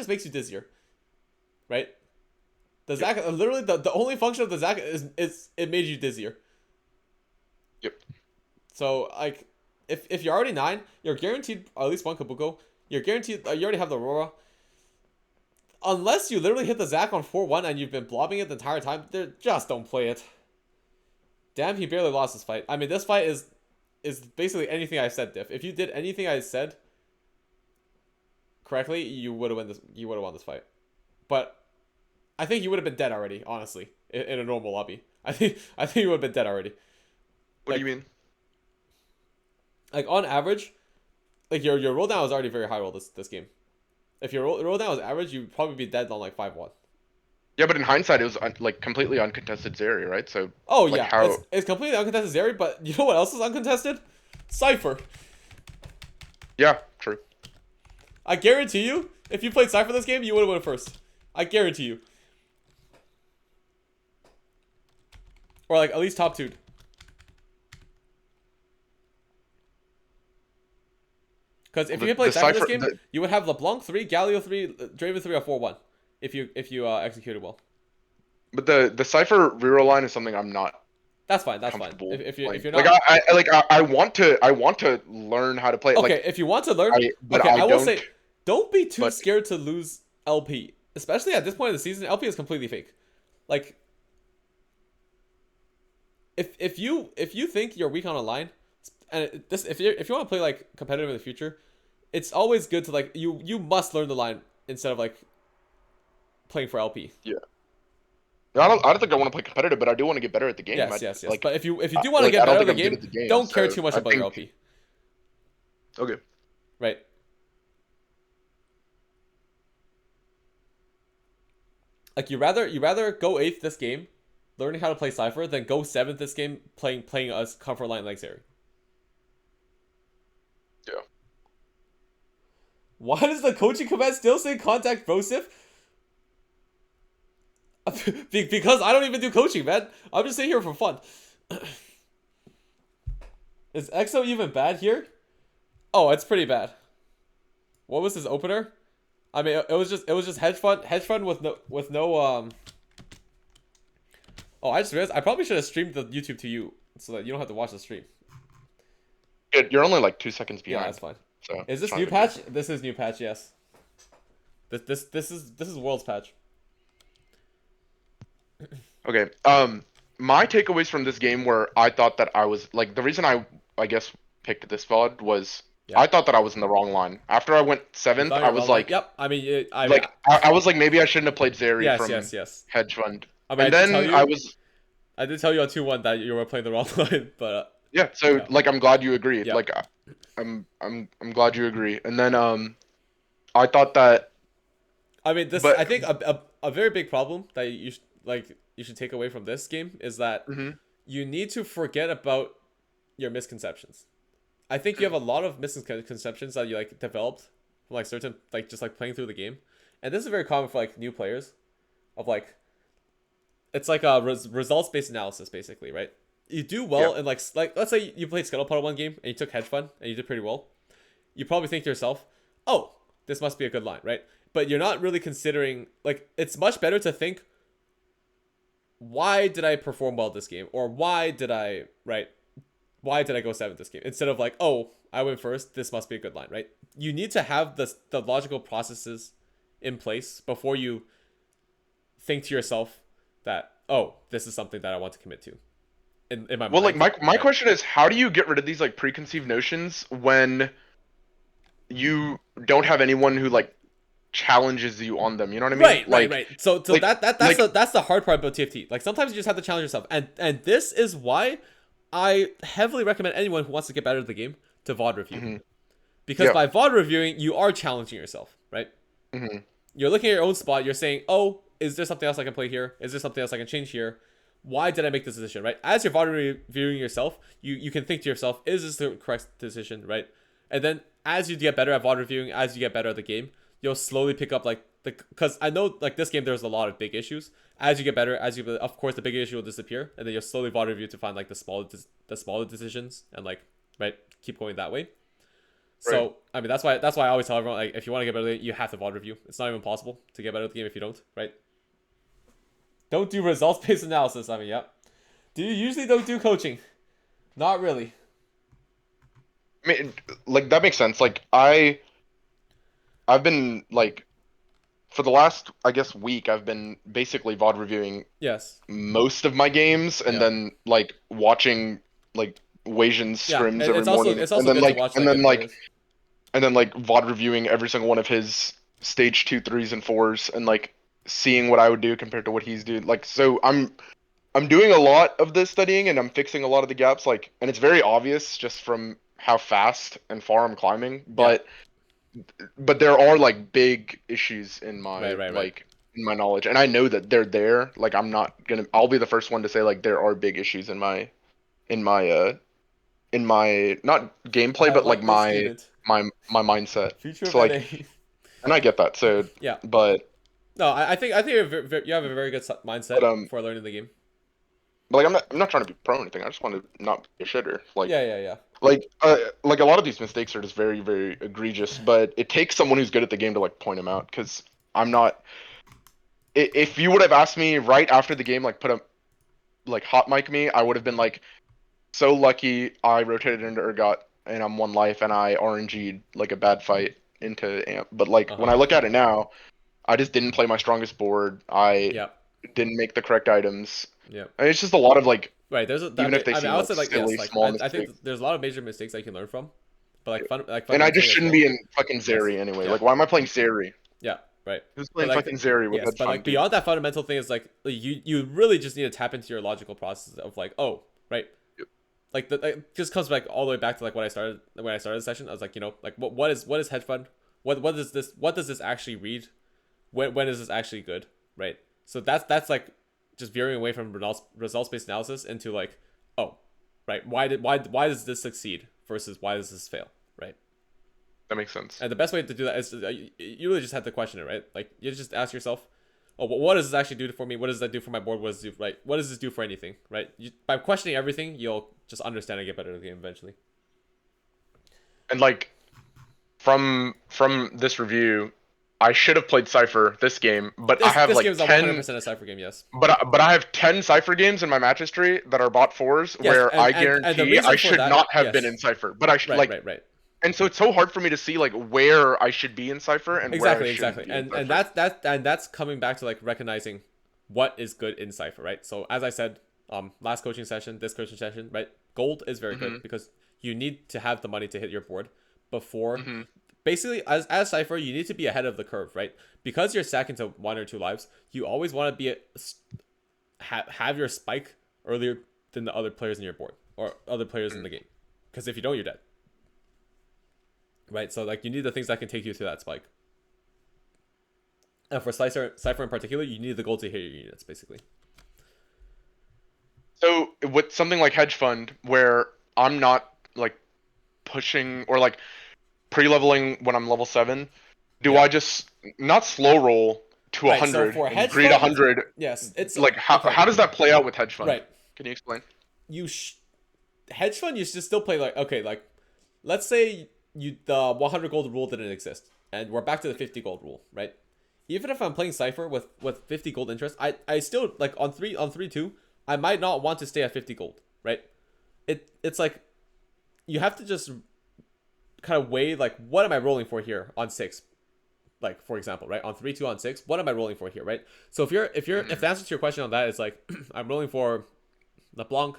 just makes you dizzier, right? The Zac literally the only function of the Zac is it made you dizzier. Yep. So like, if you're already 9, you're guaranteed at least one Kabuko. You're guaranteed. You already have the Aurora. Unless you literally hit the Zac on 4-1 and you've been blobbing it the entire time, just don't play it. Damn, he barely lost this fight. I mean, this fight is basically anything I said, Diff. If you did anything I said correctly, you would have won this. You would have won this fight. But I think you would have been dead already. Honestly, in a normal lobby, I think you would have been dead already. What Like, do you mean? like on average, like your roll down was already very high roll this game. If your roll down was average, you'd probably be dead on like 5-1. Yeah, but in hindsight, it was like completely uncontested Zeri, right? So Oh like yeah, how? it's completely uncontested Zeri, but you know what else is uncontested? Cypher. Yeah, true. I guarantee you, if you played Cypher this game, you would have won first. I guarantee you. Or like at least top 2. Because if you had played Cypher this game, you would have LeBlanc 3, Galio 3, Draven 3, or 4-1. If you executed well. But the Cypher reroll line is something I'm not That's fine. That's fine. comfortable If you're like not I want to learn how to play it. okay, Like if you want to learn, but okay, I I will don't. say, don't be too But scared to lose LP, especially at this point in the season. LP is completely fake. Like, if you think you're weak on a line, and this if you want to play like competitive in the future, it's always good to like you must learn the line instead of like playing for LP. yeah, I don't think I want to play competitive, but I do want to get better at the game. Yes, yes, yes. Like But if you do want to I get don't better at think the I'm good game, at the game, don't care so too much I about your think LP, okay. right? Like you rather go 8th this game, learning how to play Cypher, than go 7th this game playing us comfort line like Zeri. Yeah. Why does the coaching command still say contact Brosif? Because I don't even do coaching, man. I'm just sitting here for fun. Is EXO even bad here? Oh, it's pretty bad. What was his opener? I mean, it was just hedge fund with no. Oh, I just realized I probably should have streamed the YouTube to you so that you don't have to watch the stream. You're only like 2 seconds Yeah, behind. that's fine. So Is this it's not new a big patch? deal. This is new patch. Yes. This is World's patch. Okay. My takeaways from this game were I thought that I was like the reason I guess picked this VOD was Yeah. I thought that I was in the wrong line. After I went You 7th, thought you I were was well, like, yep. I mean, I was like maybe I shouldn't have played Zeri yes, from yes, yes. Hedge Fund. I mean, And then I did tell you on 2-1 that you were playing the wrong line, but yeah. So yeah, like I'm glad you agreed. yeah. Like I'm glad you agree. And then I thought that I mean, but I think a very big problem that you should take away from this game is that mhm. you need to forget about your misconceptions. I think you have a lot of misconceptions that you like developed from like certain like just like playing through the game, and this is very common for like new players, of like it's like a results based analysis basically, right? You do well Yeah. in like let's say you played Scuttlepuddle one game and you took Hedge Fund and you did pretty well. You probably think to yourself, oh, this must be a good line, right? But you're not really considering like it's much better to think, why did I perform well this game, or why did I go 7th this game, instead of like, oh, I went first, this must be a good line, right? You need to have the logical processes in place before you think to yourself that, oh, this is something that I want to commit to in my Well, like mind. my Right? question is, how do you get rid of these like preconceived notions when you don't have anyone who like challenges you on them? You know what I mean? Right. So Like, that's like, that's the hard part about TFT. Like sometimes you just have to challenge yourself, and this is why I heavily recommend anyone who wants to get better at the game to VOD review, mhm. because Yeah. by VOD reviewing you are challenging yourself, right? Mhm. You're looking at your own spot. You're saying, oh, is there something else I can play here? Is there something else I can change here? Why did I make this decision, right? As you're VOD reviewing yourself, you can think to yourself, is this the correct decision, right? And then as you get better at VOD reviewing, as you get better at the game, you'll slowly pick up like because I know like this game there's a lot of big issues. As you get better, of course the big issue will disappear, and then you'll slowly VOD review to find like the smaller decisions and like right keep going that way. Right. So I mean that's why I always tell everyone, like, if you want to get better at the game, you have to VOD review. It's not even possible to get better at the game if you don't, right? Don't do results based analysis. I mean, yep. Do you usually don't do coaching? Not really. I mean, like that makes sense. Like I've been like for the last I guess week I've been basically VOD reviewing Yes. most of my games and Yeah. then like watching like Wasian's Yeah. scrims every morning It's and also then good to watch like good players. VOD reviewing every single one of his stage 2, 3s, and 4s and like seeing what I would do compared to what he's doing. Like so I'm doing a lot of this studying and I'm fixing a lot of the gaps like and it's very obvious just from how fast and far I'm climbing, but there are like big issues in my Right. like in my knowledge and I know that they're there. Like I'll be the first one to say like there are big issues in my in my not gameplay but like Luckless student. my mindset. Future of So like NA. and I get that. So Yeah. but No, I think you have a very good mindset but for learning the game. but like I'm not trying to be pro or anything. I just want to not be a shitter. Yeah. Like a lot of these mistakes are just very very egregious, but it takes someone who's good at the game to like point them out because I'm not. If you would have asked me right after the game, like put a like hot mic me, I would have been like so lucky I rotated into Urgot and I'm one life and I RNG'd like a bad fight into amp. But like when I Uh-huh. look at it now, I just didn't play my strongest board. I Yep. didn't make the correct items. Yep. And it's just a lot of like Right. even if they I mean, seem I would like say like yes, silly like small I think mistakes. there's a lot of major mistakes I can learn from, but like And I just fundamentally as shouldn't well. be in fucking Yes. Zeri anyway. Yeah. Like, why am I playing Zeri? Yeah. Right. Who's But playing like fucking Zeri with yes, hedge but fund, like dude? beyond that fundamental thing is like you really just need to tap into your logical process of like, oh, right. Like it just comes back all the way back to like when I started the session. I was like, like what is hedge fund? What does this actually read? When is this actually good? Right. So that's like just veering away from results based analysis into like, oh, right, why does this succeed versus why does this fail? Right. That makes sense. And the best way to do that is you really just have to question it, right? Like you just ask yourself, oh, what does this actually do for me? What does that do for my board? What does this do, right? What does this do for anything, right? By questioning everything, you'll just understand and get better at the game eventually. And like from this review, I should have played Cypher this game, but I have This game like is a 10 100% a Cypher game, yes. but I have 10 Cypher games in my match history that are bot fours Yes, where I and the guarantee I reason for should that, not have been yes, in Cypher. But I right, like right, right. and so it's so hard for me to see like where I should be in Cypher and where I shouldn't Exactly. be in Cypher. And that's coming back to like recognizing what is good in Cypher, right? So as I said, last coaching session, this coaching session, right? Gold is very good because you need to have the money to hit your board before. Basically, as Cypher, you need to be ahead of the curve, right? Because you're stacking to 1 or 2 lives, you always want to be have your spike earlier than the other players in your board or other players in the game. Because if you don't, you're dead. Right, so like you need the things that can take you to that spike. And for Cypher in particular, you need the gold to hit your units, basically. So with something like hedge fund, where I'm not like pushing or like pre-leveling when I'm level 7, do Yeah. I just not slow roll to Right, so 100 for and hedge greed fund, 100? yes, it's Like okay. how does that play out with hedge fund? Right, Can you explain? hedge fund, you should still play like, okay, like let's say the 100 gold rule didn't exist, and we're back to the 50 gold rule, right? Even if I'm playing Cypher with 50 gold interest, I still like on 3-2, I might not want to stay at 50 gold, right? It's like you have to just kind of weigh like what am I rolling for here on 6, like for example, right? On 3-2 on 6, what am I rolling for here, right? So if the answer to your question on that is like I'm rolling for LeBlanc,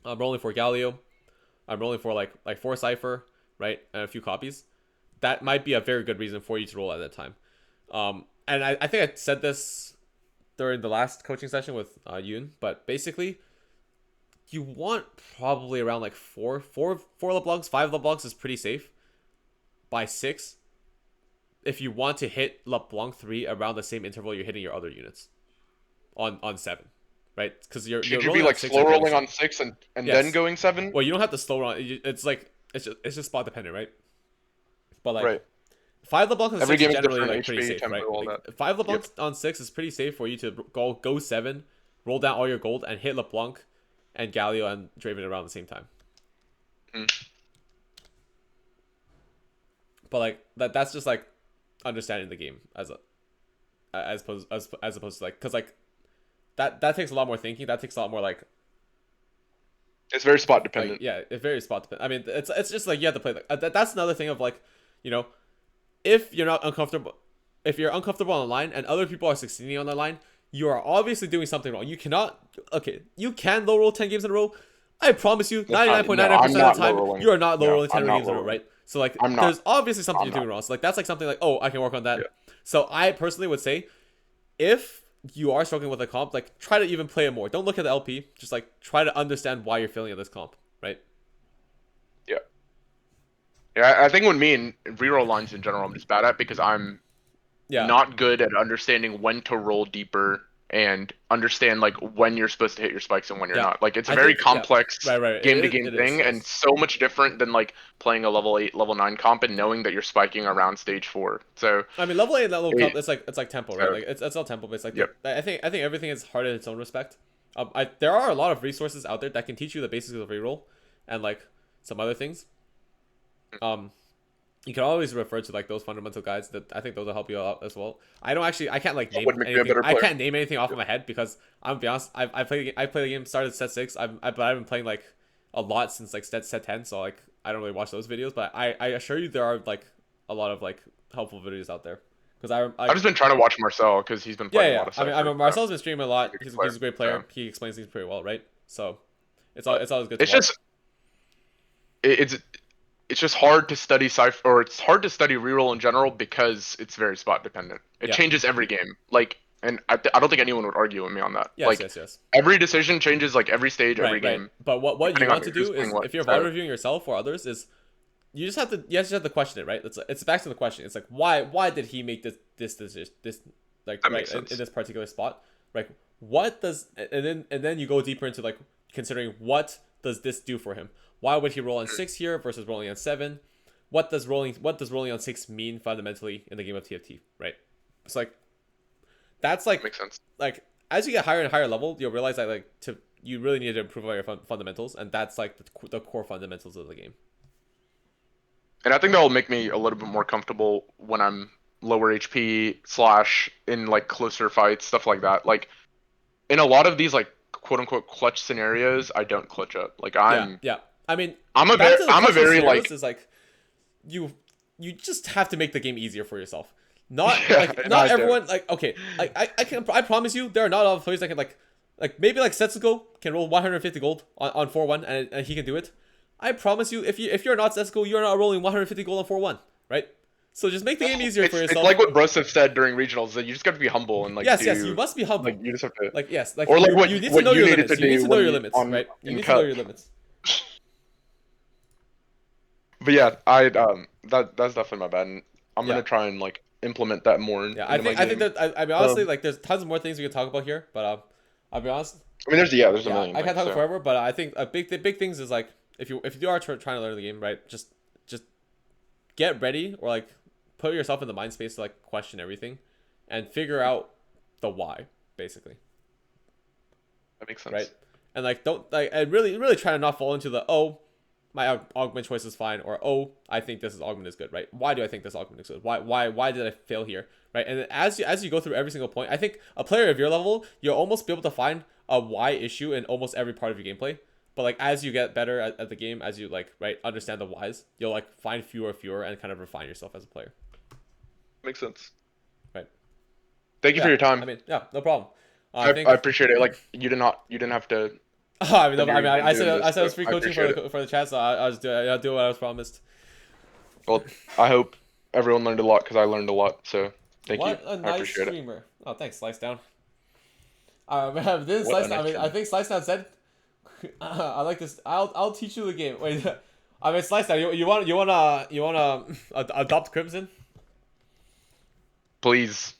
I'm rolling for Galio, I'm rolling for like 4 Cypher, right, and a few copies, that might be a very good reason for you to roll at that time. And I think I said this during the last coaching session with Yoon, but basically you want probably around like 4 LeBlancs, 5 LeBlancs is pretty safe. By 6, if you want to hit LeBlanc 3 around the same interval you're hitting your other units on 7, right? Because you're Should you rolling be on like 6 slow and going rolling 7. on 6 and then Yes. going 7? Well, you don't have to slow roll. It's like it's just spot dependent, right? But like Right. 5 LeBlanc on Every 6 game is is generally different, like pretty HP, safe, tempo, right? all Like, that. 5 LeBlanc on 6 is pretty safe for you to go 7, roll down all your gold, and hit LeBlanc and Galio and Draven around the same time. But like that's just like understanding the game as opposed to like, because like that takes a lot more thinking. That takes a lot more It's very spot like dependent. yeah, it's very spot dependent. I mean, it's just like you have to play like that's another thing of like, you know, if you're not uncomfortable, if you're uncomfortable on the line and other people are succeeding on the line, you are obviously doing something wrong. You cannot. Okay, you can low roll 10 games in a row. I promise you, That's not- 99.99% no, I'm of the time, low rolling. you are not low No, rolling 10 I'm not games in a low row, right? So like, I'm not. there's obviously something I'm you're doing not. wrong. So like, that's like something like, oh, I can work on that. Yeah. So I personally would say, if you are struggling with a comp, like try to even play it more. Don't look at the LP. Just like try to understand why you're failing at this comp, right? Yeah. Yeah, I think when me and reroll lines in general, I'm just bad at because I'm Yeah. not good at understanding when to roll deeper and understand like when you're supposed to hit your spikes and when you're Yeah. not. Like it's a I very think- yeah. complex Right. game to game It thing is, and yes. so much different than like playing a level 8, level 9 comp and knowing that you're spiking around stage 4. So I mean, level 8 and level It- comp, it's like tempo, right? so- Like it's all tempo based. Like Yep. I think everything is hard in its own respect. There are a lot of resources out there that can teach you the basics of reroll and like some other things. You can always refer to like those fundamental guides. That I think those will help you out as well. I can't like name would make you a anything. better I player. can't name anything off of my head because I'm gonna be honest. I played the game, started set 6. But I've been playing like a lot since like set 10. So like I don't really watch those videos. But I assure you there are like a lot of like helpful videos out there. Because I've just been trying to watch Marcel because he's been playing a lot of stuff. I mean Marcel's been streaming a lot. He's He's a a great player. so. He explains things pretty well, right? So it's always good. It's to watch. just it's just hard to study Cypher, or it's hard to study reroll in general because it's very spot dependent. It Yeah. changes every game. Like, and I don't think anyone would argue with me on that. Yes, like, yes. every decision changes like every stage, every Right. game. But what you depending on want to who's do is, playing what. if you're So- VOD reviewing yourself or others, is you just have to question it, right? It's back to the question. It's like why did he make this like That right makes sense. in this particular spot? Like what does and then you go deeper into like considering what does this do for him? Why would he roll on 6 here versus rolling on 7? What does rolling on 6 mean fundamentally in the game of TFT, right? It's like that's like Makes sense. like as you get higher and higher level, you'll realize that like you really need to improve on your fundamentals, and that's like the core fundamentals of the game. And I think that will make me a little bit more comfortable when I'm lower HP / in like closer fights, stuff like that. Like, in a lot of these like quote unquote clutch scenarios, I don't clutch up. Like Yeah. I mean, I'm a back to the very clutch scenarios like is like you just have to make the game easier for yourself. Not Yeah, like no, not I do. everyone like okay. I promise you there are not a lot of players that can like maybe like Setsuko can roll 150 gold on 4-1 and he can do it. I promise you if you're not Setsuko, you're not rolling 150 gold on 4-1, right? So just make the game easier for it's yourself. like what Broseph said during regionals, that you just got to be humble and like yes, you must be humble. like you just have to Like yes, like or like you, what you need to what know you your needed limits. to You need do to know your when limits, on- right? You in need to know cup. your limits. But yeah, that's definitely my bad. And I'm Yeah. gonna try and like implement that more. Yeah, into my I think game. that I mean honestly like there's tons more things we can talk about here, but I'll be honest. I mean, there's a Yeah, million. I can't things, talk so. forever, but I think the big things is like if you are trying to learn the game, right? Just get ready or like put yourself in the mind space to like question everything, and figure out the why basically, That makes sense. right? And like don't like and really try to not fall into the my augment choice is fine or I think this augment is good, right? Why do I think this augment is good? Why did I fail here, right? And then as you go through every single point, I think a player of your level, you'll almost be able to find a why issue in almost every part of your gameplay. But like as you get better at the game, as you like right understand the whys, you'll like find fewer and kind of refine yourself as a player. Makes sense. Right. Thank you for your time. I mean, yeah, no problem. I think appreciate it. Like you didn't have to. I mean, I doing said this, it was so free I coaching appreciate for the chat, so I'll do what I was promised. Well, I hope everyone learned a lot because I learned a lot. So thank What you. a I nice appreciate it. streamer. Oh, thanks, Slice Down. Didn't What a Slice? nice I mean, I streamer. think Slice Down said, "I like this. I'll teach you the game." Wait, I mean, Slice Down, you wanna adopt Crimson? Please.